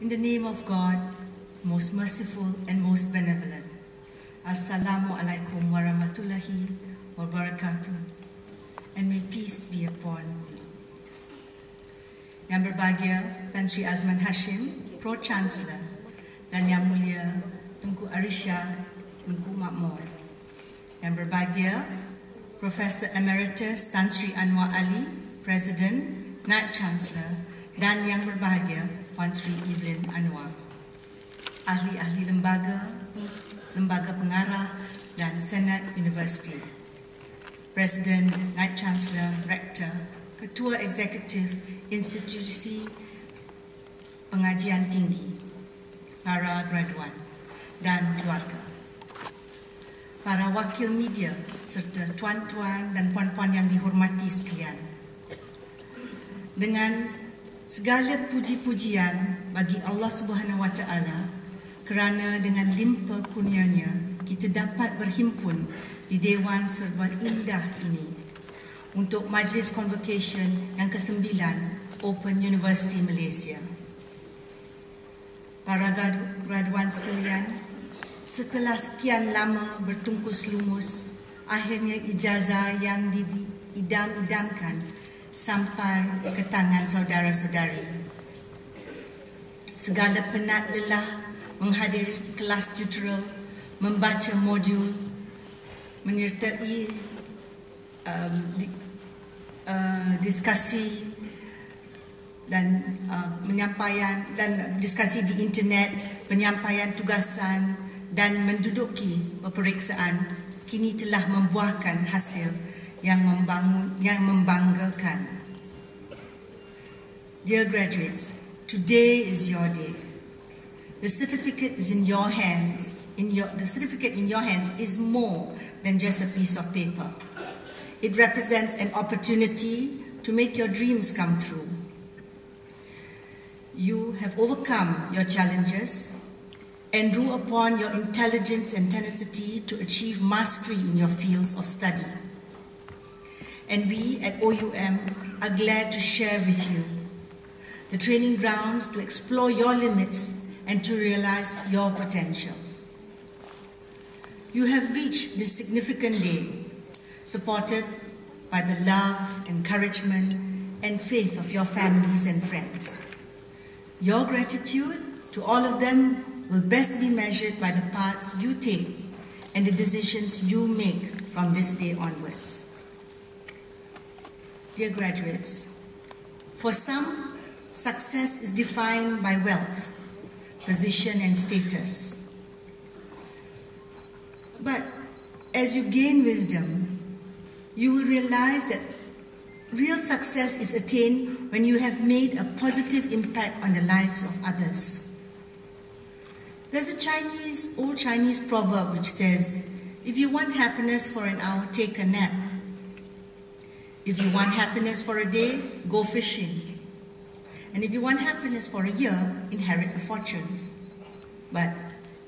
In the name of God, most merciful and most benevolent. Assalamualaikum warahmatullahi wabarakatuh. And may peace be upon you. Yang berbahagia Tan Sri Azman Hashim, Pro-Chancellor, dan Yang Mulia Tunku Arisha Tunku Makmur. Yang berbahagia Professor Emeritus Tan Sri Anwar Ali, President, Naib Chancellor, dan yang berbahagia Puan Sri Evelyn Anwar, ahli-ahli lembaga pengarah dan Senat Universiti, Presiden, Naib Chancellor, Rektor, Ketua Eksekutif Institusi Pengajian Tinggi, para graduan dan keluarga, para wakil media serta tuan-tuan dan puan-puan yang dihormati sekalian. Dengan segala puji-pujian bagi Allah Subhanahu Wa Taala kerana dengan limpah kurnianya kita dapat berhimpun di Dewan Serba Indah ini untuk Majlis Convocation yang ke-9 Open University Malaysia. Para graduan sekalian, setelah sekian lama bertungkus lumus, akhirnya ijazah yang diidam-idamkan sampai ke tangan saudara-saudari. Segala penat lelah menghadiri kelas tutorial, membaca modul, menyertai diskusi dan diskusi di internet, penyampaian tugasan dan menduduki peperiksaan kini telah membuahkan hasil yang membanggakan. Dear graduates, today is your day. The certificate is in your hands. The certificate in your hands is more than just a piece of paper. It represents an opportunity to make your dreams come true. You have overcome your challenges and drew upon your intelligence and tenacity to achieve mastery in your fields of study. And we at OUM are glad to share with you the training grounds to explore your limits and to realize your potential. You have reached this significant day, supported by the love, encouragement, and faith of your families and friends. Your gratitude to all of them will best be measured by the paths you take and the decisions you make from this day onwards. Dear graduates, for some, success is defined by wealth, position, and status. But as you gain wisdom, you will realize that real success is attained when you have made a positive impact on the lives of others. There's a old Chinese proverb which says, if you want happiness for an hour, take a nap. If you want happiness for a day, go fishing. And if you want happiness for a year, inherit a fortune. But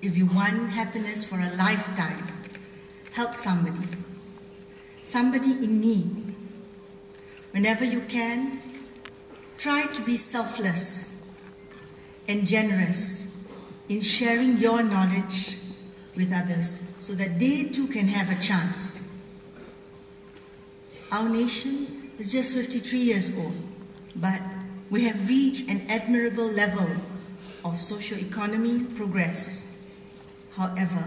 if you want happiness for a lifetime, help somebody in need. Whenever you can, try to be selfless and generous in sharing your knowledge with others so that they too can have a chance. Our nation is just 53 years old, but we have reached an admirable level of socio-economic progress. However,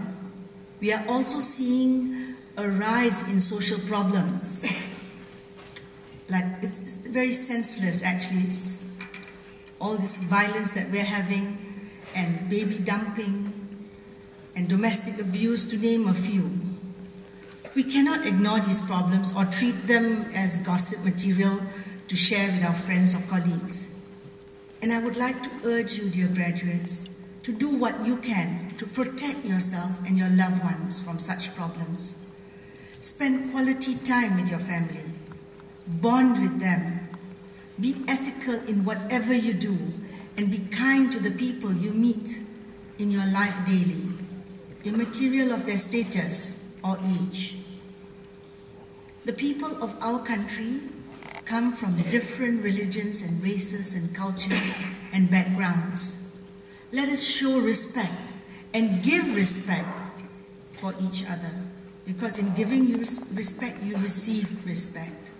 we are also seeing a rise in social problems. Like, it's very senseless actually, all this violence that we're having, and baby dumping, and domestic abuse, to name a few. We cannot ignore these problems or treat them as gossip material to share with our friends or colleagues. And I would like to urge you, dear graduates, to do what you can to protect yourself and your loved ones from such problems. Spend quality time with your family. Bond with them. Be ethical in whatever you do, and be kind to the people you meet in your life daily, immaterial of their status or age. The people of our country come from different religions and races and cultures and backgrounds. let us show respect and give respect for each other. Because in giving you respect, you receive respect.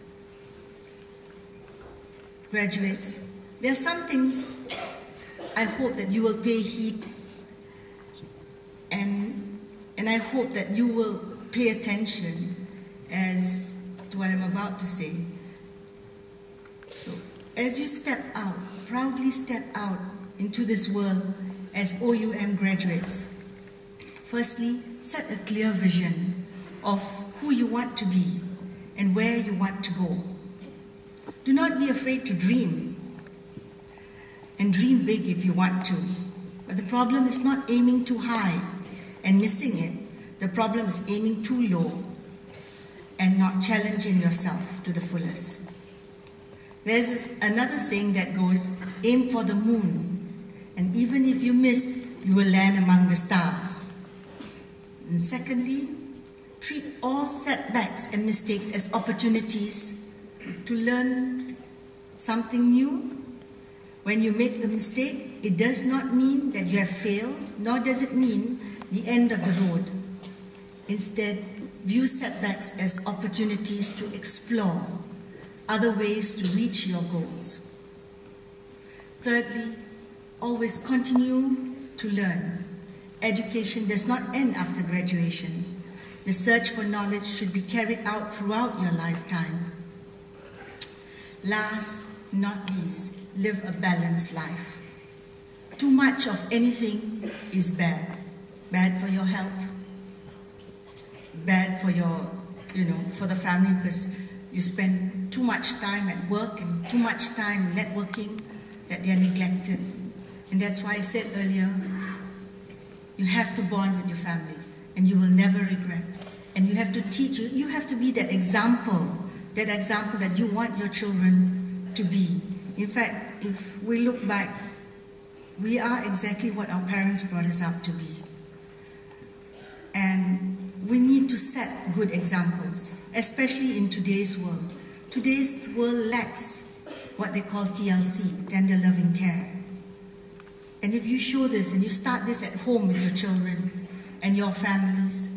Graduates, there are some things I hope that you will pay heed, and I hope that you will pay attention as to what I'm about to say. So, as you step out, proudly step out into this world as OUM graduates, firstly, set a clear vision of who you want to be and where you want to go. Do not be afraid to dream, and dream big if you want to. But the problem is not aiming too high and missing it. The problem is aiming too low and not challenging yourself to the fullest. There's another saying that goes, aim for the moon, and even if you miss, you will land among the stars. And secondly, treat all setbacks and mistakes as opportunities to learn something new. When you make the mistake, it does not mean that you have failed, nor does it mean the end of the road. Instead, view setbacks as opportunities to explore other ways to reach your goals. Thirdly, always continue to learn. Education does not end after graduation. The search for knowledge should be carried out throughout your lifetime. Last, not least, live a balanced life. Too much of anything is bad. Bad for your health, bad for your, for the family, because you spend too much time at work and too much time networking that they are neglected. And that's why I said earlier, you have to bond with your family and you will never regret. And you have to teach, you have to be that example that you want your children to be. In fact, if we look back, we are exactly what our parents brought us up to be. And we need to set good examples, especially in today's world. Today's world lacks what they call TLC, tender loving care. And if you show this and you start this at home with your children and your families,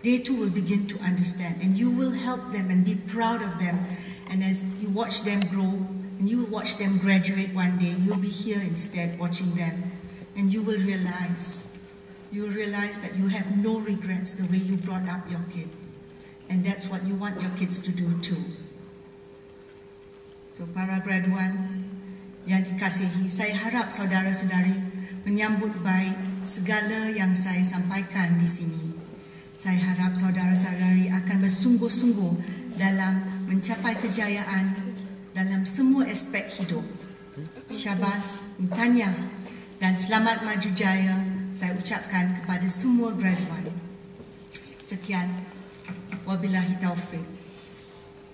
they too will begin to understand, and you will help them and be proud of them. And as you watch them grow and you watch them graduate one day, you'll be here instead watching them, and you will realize that you have no regrets the way you brought up your kid. And that's what you want your kids to do too. So para graduan yang dikasihi, saya harap saudara-saudari menyambut baik segala yang saya sampaikan di sini. Saya harap saudara-saudari akan bersungguh-sungguh dalam mencapai kejayaan dalam semua aspek hidup. Syabas, tahniah dan selamat maju jaya saya ucapkan kepada semua graduan. Sekian, wabillahi taufik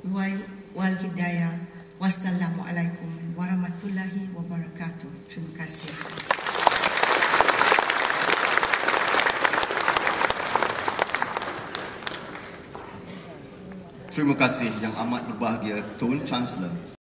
wal hidayah. Wassalamualaikum warahmatullahi wabarakatuh. Terima kasih. Terima kasih yang amat berbahagia Tuan Chancellor.